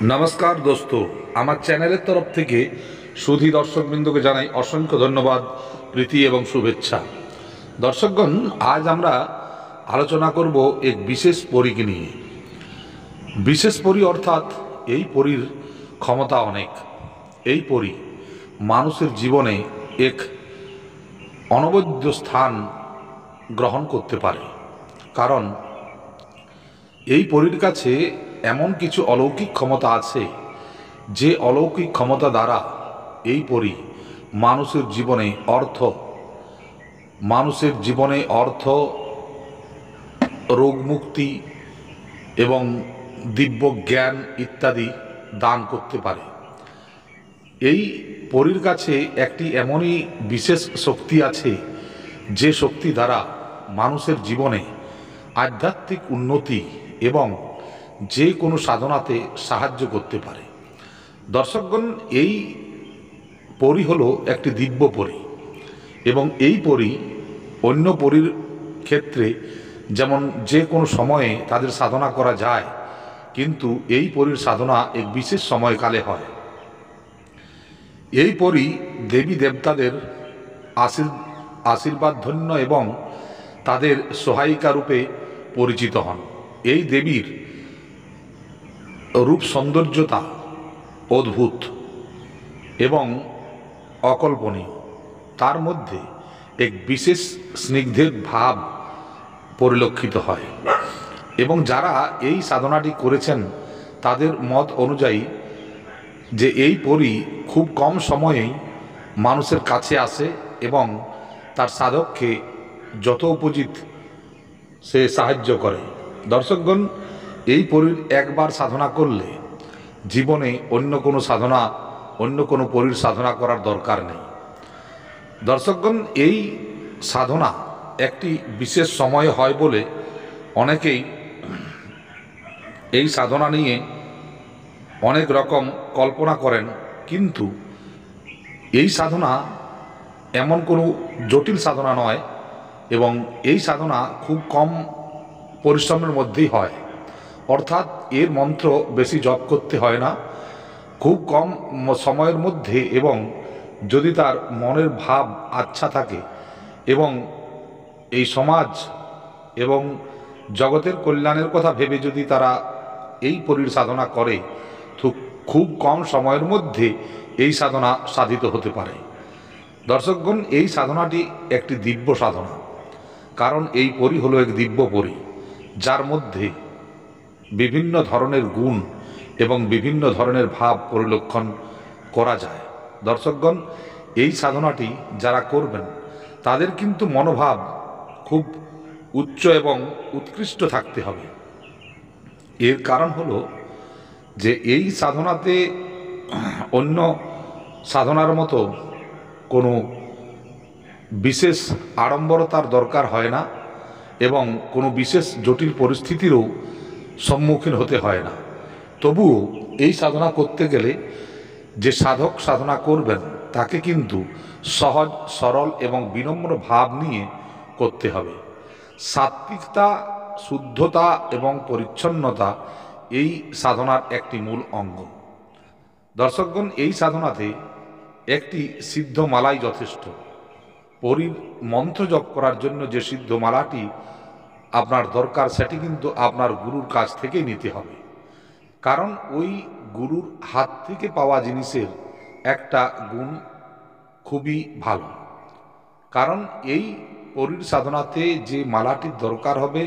नमस्कार दोस्तों আমার চ্যানেলের তরফ থেকে সুধী দর্শকবৃন্দকে জানাই অসংখ্য ধন্যবাদ, প্রীতি এবং শুভেচ্ছা। দর্শকগণ, আজ আমরা আলোচনা করব এক বিশেষ পরীকে নিয়ে। বিশেষ পরী অর্থাৎ এই পরীর ক্ষমতা অনেক। এই পরী মানুষের জীবনে এক অনবদ্য স্থান গ্রহণ করতে পারে, কারণ এই পরীর কাছে এমন কিছু অলৌকিক ক্ষমতা আছে যে অলৌকিক ক্ষমতা দ্বারা এই পরী মানুষের জীবনে অর্থ, রোগ মুক্তি এবং দিব্য জ্ঞান ইত্যাদি দান করতে পারে। এই পরীর কাছে একটি এমনই বিশেষ শক্তি আছে যে শক্তি দ্বারা মানুষের জীবনে আধ্যাত্মিক উন্নতি এবং যে কোনো সাধনাতে সাহায্য করতে পারে। দর্শকগণ, এই পরী হলো একটি দিব্য পরী এবং এই পরী অন্য পরীর ক্ষেত্রে যেমন যে কোনো সময়ে তাদের সাধনা করা যায়, কিন্তু এই পরীর সাধনা এক বিশেষ সময়কালে হয়। এই পরী দেবী দেবতাদের আশীর্বাদধন্য এবং তাদের সহায়িকা রূপে পরিচিত হন। এই দেবীর রূপ সৌন্দর্যতা অদ্ভুত এবং অকল্পনীয়। তার মধ্যে এক বিশেষ স্নিগ্ধের ভাব পরিলক্ষিত হয় এবং যারা এই সাধনাটি করেছেন তাদের মত অনুযায়ী যে এই পরী খুব কম সময়েই মানুষের কাছে আসে এবং তার সাধককে যথোপযোগী সে সাহায্য করে। দর্শকগণ, এই পরীর একবার সাধনা করলে জীবনে অন্য কোনো পরীর সাধনা করার দরকার নেই। দর্শকগণ, এই সাধনা একটি বিশেষ সময় হয় বলে অনেকেই এই সাধনা নিয়ে অনেক রকম কল্পনা করেন, কিন্তু এই সাধনা এমন কোনো জটিল সাধনা নয় এবং এই সাধনা খুব কম পরিশ্রমের মধ্যেই হয়। অর্থাৎ এর মন্ত্র বেশি জপ করতে হয় না, খুব কম সময়ের মধ্যে, এবং যদি তার মনের ভাব আচ্ছা থাকে এবং এই সমাজ এবং জগতের কল্যাণের কথা ভেবে যদি তারা এই পরীর সাধনা করে, তো খুব কম সময়ের মধ্যে এই সাধনা সাধিত হতে পারে। দর্শকগণ, এই সাধনাটি একটি দিব্য সাধনা, কারণ এই পরী হলো এক দিব্য পরী যার মধ্যে বিভিন্ন ধরনের গুণ এবং বিভিন্ন ধরনের ভাব পরিলক্ষণ করা যায়। দর্শকগণ, এই সাধনাটি যারা করবেন তাদের কিন্তু মনোভাব খুব উচ্চ এবং উৎকৃষ্ট থাকতে হবে। এর কারণ হলো যে এই সাধনাতে অন্য সাধনার মতো কোনো বিশেষ আড়ম্বরতার দরকার হয় না এবং কোনো বিশেষ জটিল পরিস্থিতিরও সম্মুখীন হতে হয় না। তবুও এই সাধনা করতে গেলে যে সাধক সাধনা করবেন তাকে কিন্তু সহজ, সরল এবং বিনম্র ভাব নিয়ে করতে হবে। সাত্বিকতা, শুদ্ধতা এবং পরিচ্ছন্নতা এই সাধনার একটি মূল অঙ্গ। দর্শকগণ, এই সাধনাতে একটি সিদ্ধ মালাই যথেষ্ট। পরীর মন্ত্র জপ করার জন্য যে সিদ্ধ মালাটি আপনার দরকার সেটি কিন্তু আপনার গুরুর কাছ থেকেই নিতে হবে, কারণ ওই গুরুর হাত থেকে পাওয়া জিনিসের একটা গুণ খুবই ভালো। কারণ এই পরীর সাধনাতে যে মালাটির দরকার হবে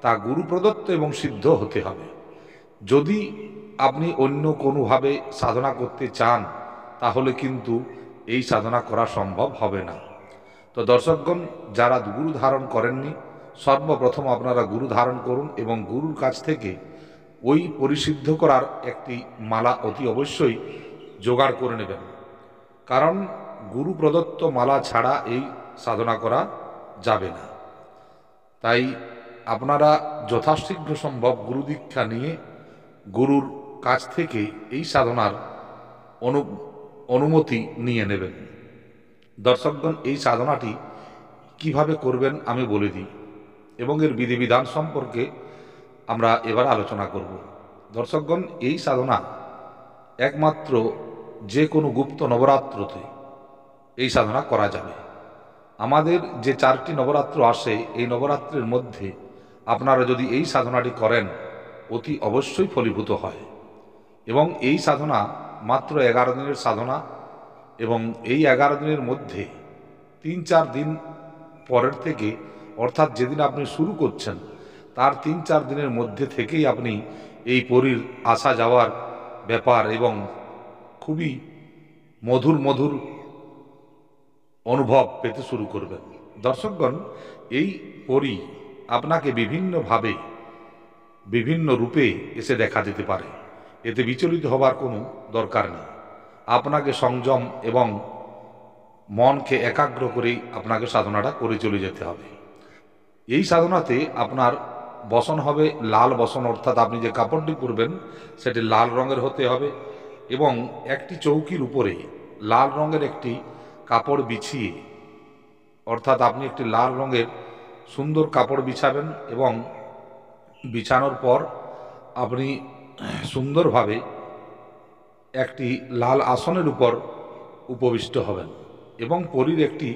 তা গুরু প্রদত্ত এবং সিদ্ধ হতে হবে। যদি আপনি অন্য কোনোভাবে সাধনা করতে চান তাহলে কিন্তু এই সাধনা করা সম্ভব হবে না। তো দর্শকগণ, যারা গুরু ধারণ করেননি, সর্বপ্রথম আপনারা গুরু ধারণ করুন এবং গুরুর কাছ থেকে ওই পরিসিদ্ধ করার একটি মালা অতি অবশ্যই জোগাড় করে নেবেন, কারণ গুরু প্রদত্ত মালা ছাড়া এই সাধনা করা যাবে না। তাই আপনারা যথাশীঘ্র সম্ভব গুরু দীক্ষা নিয়ে গুরুর কাছ থেকে এই সাধনার অনুমতি নিয়ে নেবেন। দর্শকগণ, এই সাধনাটি কিভাবে করবেন আমি বলে দিই এবং এর বিধিবিধান সম্পর্কে আমরা এবার আলোচনা করব। দর্শকগণ, এই সাধনা একমাত্র যে কোনো গুপ্ত নবরাত্রতে এই সাধনা করা যাবে। আমাদের যে 4টি নবরাত্র আসে, এই নবরাত্রের মধ্যে আপনারা যদি এই সাধনাটি করেন অতি অবশ্যই ফলীভূত হয়। এবং এই সাধনা মাত্র 11 দিনের সাধনা, এবং এই 11 দিনের মধ্যে 3-4 দিন পরের থেকে, অর্থাৎ যেদিন আপনি শুরু করছেন তার 3-4 দিনের মধ্যে থেকেই আপনি এই পরীর আসা যাওয়ার ব্যাপার এবং খুবই মধুর মধুর অনুভব পেতে শুরু করবেন। দর্শকগণ, এই পরী আপনাকে বিভিন্নভাবে বিভিন্ন রূপে এসে দেখা দিতে পারে। এতে বিচলিত হবার কোনো দরকার নেই। আপনাকে সংযম এবং মনকে একাগ্র করেই আপনাকে সাধনাটা করে চলে যেতে হবে। এই সাধনাতে আপনার বসন হবে লাল বসন, অর্থাৎ আপনি যে কাপড়টি পরবেন সেটি লাল রঙের হতে হবে, এবং একটি চৌকির উপরে লাল রঙের একটি কাপড় বিছিয়ে, অর্থাৎ আপনি একটি লাল রঙের সুন্দর কাপড় বিছাবেন, এবং বিছানোর পর আপনি সুন্দরভাবে একটি লাল আসনের উপর উপবিষ্ট হবেন এবং পরীর একটি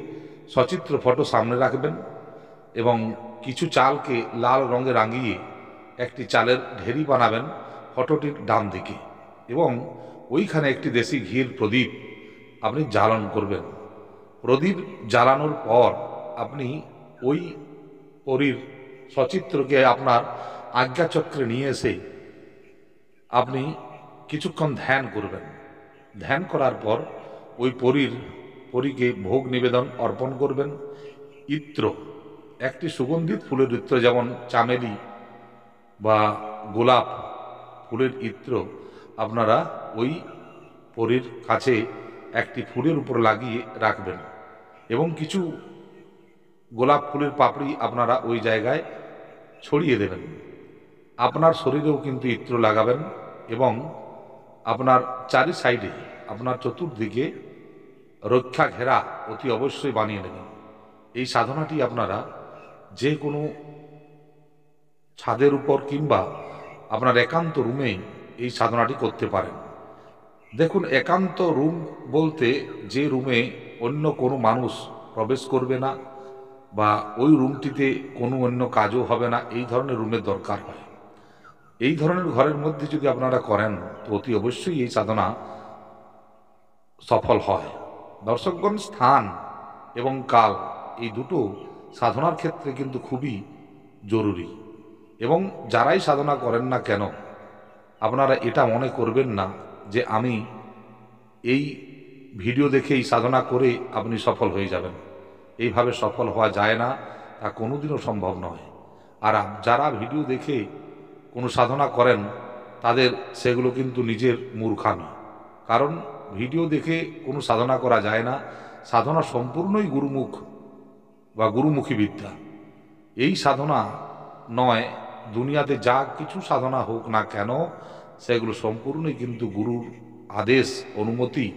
সচিত্র ফটো সামনে রাখবেন, এবং কিছু চালকে লাল রঙে রাঙিয়ে একটি চালের ঢেরি বানাবেন ফটোটির ডান দিকে, এবং ওইখানে একটি দেশি ঘির প্রদীপ আপনি জ্বালন করবেন। প্রদীপ জ্বালানোর পর আপনি ওই পরীর সচিত্রকে আপনার আজ্ঞাচক্রে নিয়ে এসে আপনি কিছুক্ষণ ধ্যান করবেন। ধ্যান করার পর ওই পরীকে ভোগ নিবেদন অর্পণ করবেন। ইত্র, একটি সুগন্ধিত ফুলের ইত্র, যেমন চামেলি বা গোলাপ ফুলের ইত্র আপনারা ওই পরীর কাছে একটি ফুলের উপর লাগিয়ে রাখবেন, এবং কিছু গোলাপ ফুলের পাপড়ি আপনারা ওই জায়গায় ছড়িয়ে দেবেন। আপনার শরীরেও কিন্তু ইত্র লাগাবেন, এবং আপনার চারি সাইডে, আপনার চতুর্দিকে রক্ষা ঘেরা অতি অবশ্যই বানিয়ে নেবেন। এই সাধনাটি আপনারা যে কোনো ছাদের উপর কিংবা আপনার একান্ত রুমে এই সাধনাটি করতে পারেন। দেখুন, একান্ত রুম বলতে যে রুমে অন্য কোনো মানুষ প্রবেশ করবে না বা ওই রুমটিতে কোনো অন্য কাজও হবে না, এই ধরনের রুমের দরকার হয়। এই ধরনের ঘরের মধ্যে যদি আপনারা করেন তো অতি অবশ্যই এই সাধনা সফল হয়। দর্শকগণ, স্থান এবং কাল এই দুটো সাধনার ক্ষেত্রে কিন্তু খুবই জরুরি, এবং যারাই সাধনা করেন না কেন আপনারা এটা মনে করবেন না যে আমি এই ভিডিও দেখেই সাধনা করে আপনি সফল হয়ে যাবেন। এইভাবে সফল হওয়া যায় না, তা কোনোদিনও সম্ভব নয়। আর যারা ভিডিও দেখে কোনো সাধনা করেন তাদের সেগুলো কিন্তু নিজের মূর্খামি, কারণ ভিডিও দেখে কোনো সাধনা করা যায় না। সাধনা সম্পূর্ণই গুরুমুখ বা গুরুমুখী বিদ্যা। এই সাধনা নয়, দুনিয়াতে যা কিছু সাধনা হোক না কেন সেগুলো সম্পূর্ণই কিন্তু গুরুর আদেশ, অনুমতি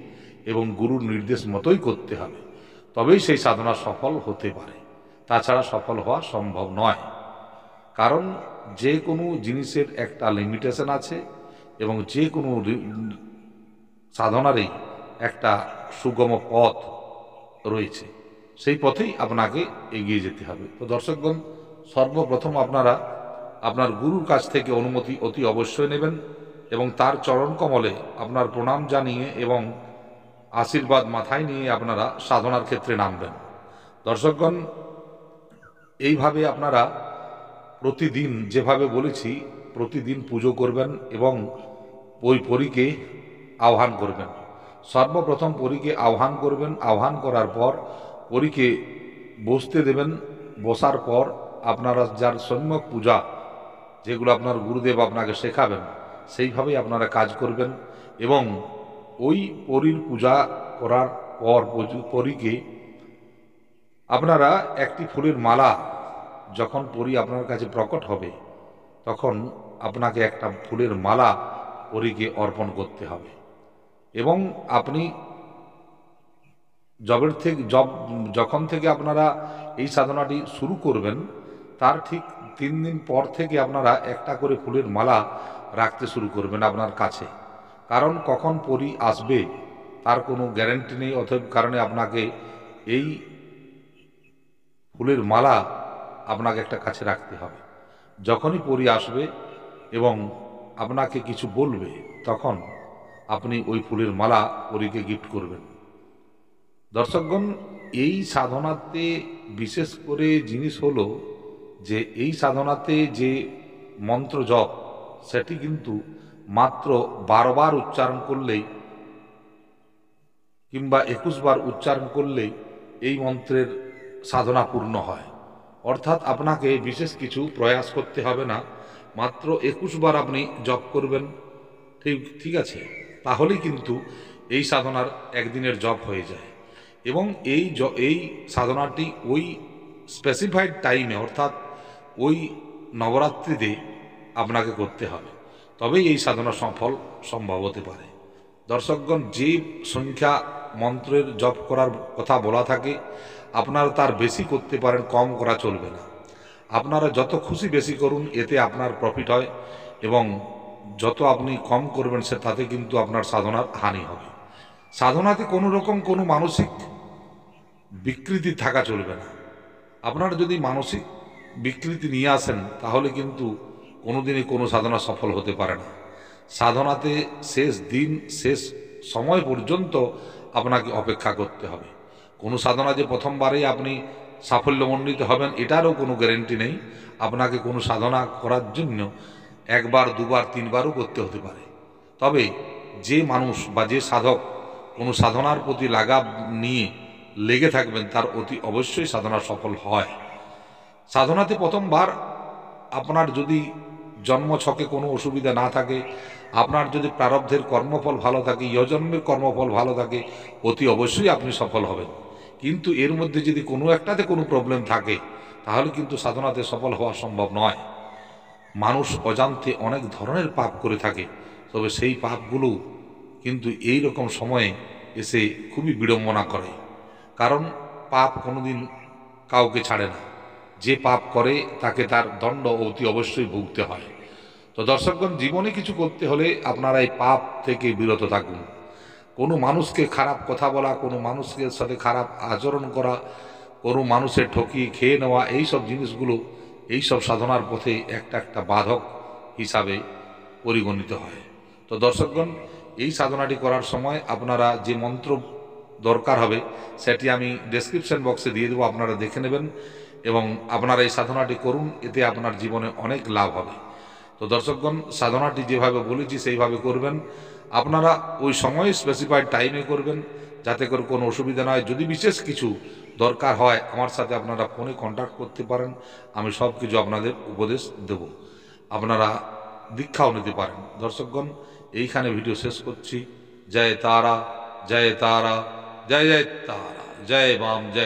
এবং গুরুর নির্দেশ মতোই করতে হবে, তবেই সেই সাধনা সফল হতে পারে। তাছাড়া সফল হওয়া সম্ভব নয়, কারণ যে কোনো জিনিসের একটা লিমিটেশন আছে, এবং যে কোনো সাধনারই একটা সুগম পথ রয়েছে, সেই পথেই আপনাকে এগিয়ে যেতে হবে। তো দর্শকগণ, সর্বপ্রথম আপনারা আপনার গুরুর কাছ থেকে অনুমতি অতি অবশ্যই নেবেন, এবং তার চরণ কমলে আপনার প্রণাম জানিয়ে এবং আশীর্বাদ মাথায় নিয়ে আপনারা সাধনার ক্ষেত্রে নামবেন। দর্শকগণ, এইভাবে আপনারা প্রতিদিন, যেভাবে বলেছি, প্রতিদিন পুজো করবেন এবং ওই পরীকে আহ্বান করবেন। সর্বপ্রথম পরীকে আহ্বান করবেন। আহ্বান করার পর পরীকে বসতে দেবেন। বসার পর আপনারা যার সম্যক পূজা, যেগুলো আপনার গুরুদেব আপনাকে শেখাবেন, সেইভাবেই আপনারা কাজ করবেন, এবং ওই পরীর পূজা করার পর পরীকে আপনারা একটি ফুলের মালা, যখন পরী আপনার কাছে প্রকট হবে তখন আপনাকে একটা ফুলের মালা পরীকে অর্পণ করতে হবে, এবং আপনি যখন থেকে আপনারা এই সাধনাটি শুরু করবেন তার ঠিক 3 দিন পর থেকে আপনারা একটা করে ফুলের মালা রাখতে শুরু করবেন আপনার কাছে, কারণ কখন পরী আসবে তার কোনো গ্যারান্টি নেই। অতএব কারণে আপনাকে এই ফুলের মালা আপনাকে একটা কাছে রাখতে হবে। যখনই পরী আসবে এবং আপনাকে কিছু বলবে, তখন আপনি ওই ফুলের মালা পরীকে গিফট করবেন। দর্শকগণ, এই সাধনাতে বিশেষ করে জিনিস হলো যে এই সাধনাতে যে মন্ত্র জপ, সেটি কিন্তু মাত্র 12 বার উচ্চারণ করলেই কিংবা 21 বার উচ্চারণ করলেই এই মন্ত্রের সাধনা পূর্ণ হয়। অর্থাৎ আপনাকে বিশেষ কিছু প্রয়াস করতে হবে না, মাত্র 21 বার আপনি জপ করবেন। ঠিক আছে, তাহলেই কিন্তু এই সাধনার একদিনের জপ হয়ে যায়। এবং এই সাধনাটি ওই স্পেসিফাইড টাইমে, অর্থাৎ ওই নবরাত্রিতে আপনাকে করতে হবে, তবেই এই সাধনা সফল সম্ভব হতে পারে। দর্শকগণ, যে সংখ্যা মন্ত্রের জপ করার কথা বলা থাকে, আপনারা তার বেশি করতে পারেন, কম করা চলবে না। আপনারা যত খুশি বেশি করুন, এতে আপনার প্রফিট হয়, এবং যত আপনি কম করবেন তাতে কিন্তু আপনার সাধনার হানি হবে। সাধনাতে কোনো রকম কোনো মানসিক বিকৃতি থাকা চলবে না। আপনারা যদি মানসিক বিকৃতি নিয়ে আসেন, তাহলে কিন্তু কোনোদিনই কোনো সাধনা সফল হতে পারে না। সাধনাতে শেষ দিন, শেষ সময় পর্যন্ত আপনাকে অপেক্ষা করতে হবে। কোনো সাধনা যে প্রথমবারেই আপনি সাফল্যমণ্ডিত হবেন, এটারও কোনো গ্যারেন্টি নেই। আপনাকে কোনো সাধনা করার জন্য একবার, দুবার, তিনবারও করতে হতে পারে। তবে যে মানুষ বা যে সাধক কোনো সাধনার প্রতি লাগাব নিয়ে লেগে থাকবেন, তার অতি অবশ্যই সাধনা সফল হয়। সাধনাতে প্রথমবার আপনার যদি জন্মছকে কোনো অসুবিধা না থাকে, আপনার যদি প্রারব্ধের কর্মফল ভালো থাকে, ইহজন্মের কর্মফল ভালো থাকে, অতি অবশ্যই আপনি সফল হবেন। কিন্তু এর মধ্যে যদি কোনো একটাতে কোনো প্রবলেম থাকে, তাহলে কিন্তু সাধনাতে সফল হওয়া সম্ভব নয়। মানুষ অজান্তে অনেক ধরনের পাপ করে থাকে, তবে সেই পাপগুলো কিন্তু এই রকম সময়ে এসে খুবই বিড়ম্বনা করে। কারণ পাপ কোনোদিন কাউকে ছাড়ে না। যে পাপ করে তাকে তার দণ্ড অতি অবশ্যই ভুগতে হয়। তো দর্শকগণ, জীবনে কিছু করতে হলে আপনারা এই পাপ থেকে বিরত থাকুন। কোনো মানুষকে খারাপ কথা বলা, কোনো মানুষের সাথে খারাপ আচরণ করা, কোনো মানুষের ঠকিয়ে খেয়ে নেওয়া, এই সব জিনিসগুলো এই সব সাধনার পথে একটা একটা বাধক হিসাবে পরিগণিত হয়। তো দর্শকগণ, এই সাধনাটি করার সময় আপনারা যে মন্ত্র দরকার হবে সেটি আমি ডেসক্রিপশন বক্সে দিয়ে দেবো, আপনারা দেখে নেবেন এবং আপনারা এই সাধনাটি করুন, এতে আপনার জীবনে অনেক লাভ হবে। তো দর্শকগণ, সাধনাটি যেভাবে বলেছি সেইভাবে করবেন। আপনারা ওই সময় স্পেসিফাইড টাইমে করবেন, যাতে করে কোনো অসুবিধা না হয়। যদি বিশেষ কিছু দরকার হয়, আমার সাথে আপনারা ফোনে কন্ট্যাক্ট করতে পারেন, আমি সব কিছু আপনাদের উপদেশ দেব, আপনারা দীক্ষাও নিতে পারেন। দর্শকগণ, এইখানে ভিডিও শেষ করছি। জয় তারা, জয় তারা, জয় জয় তারা, জয় বাম, জয়।